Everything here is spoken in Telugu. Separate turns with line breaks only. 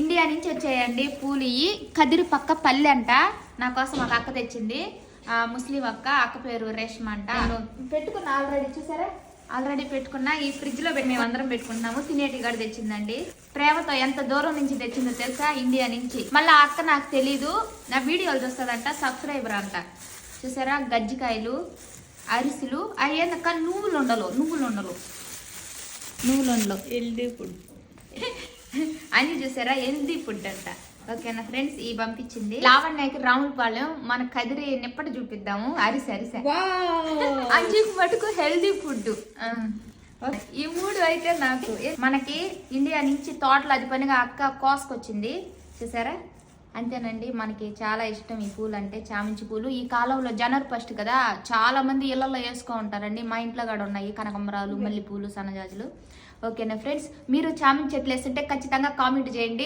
ఇండియా నుంచి వచ్చాయండి పూలు. ఇవి కదిరి పక్క పల్లె అంట. నా కోసం ఒక అక్క తెచ్చింది, ముస్లిం అక్క పేరు రేష్మ అంట. పెట్టుకున్నా ఆల్రెడీ, చూసారా ఆల్రెడీ పెట్టుకున్నా. ఈ ఫ్రిడ్జ్ లో పెట్టి మేము అందరం పెట్టుకుంటున్నాము. తినేటి గడి తెచ్చిందండి, ప్రేమతో. ఎంత దూరం నుంచి తెచ్చిందో తెలుసా, ఇండియా నుంచి. మళ్ళీ ఆ అక్క నాకు తెలీదు, నా వీడియోలు చూస్తుందంట, సబ్స్క్రైబర్ అంట. చూసారా గజ్జికాయలు, అరిసెలు, అయ్యేందక్క నువ్వులు ఉండలు
హెల్దీ ఫుడ్
అని. చూసారా హెల్దీ ఫుడ్ అంట. ఓకేనా ఫ్రెండ్స్, ఈ పంపించింది లావణ్యకి రాములపాలెం. మన కదిరి నిప్పటి చూపిద్దాము. అరిసె అంజీకి మటుకు హెల్దీ ఫుడ్. ఈ మూడు అయితే నాకు. మనకి ఇండియా నుంచి తోటలు అది పనిగా అక్క కోసుకొచ్చింది, చూసారా. అంతేనండి, మనకి చాలా ఇష్టం ఈ పూలు అంటే, చామంతి పూలు. ఈ కాలంలో జనవరి 1 కదా, చాలా మంది ఇళ్లలో వేసుకో ఉంటారండి. మా ఇంట్లో కూడా ఉన్నాయి కనకంబరాలు, మల్లెపూలు, సన్నజాజులు. ఓకేనా ఫ్రెండ్స్, మీరు చామంతి చెట్లు వేస్తుంటే ఖచ్చితంగా కామెంట్ చేయండి.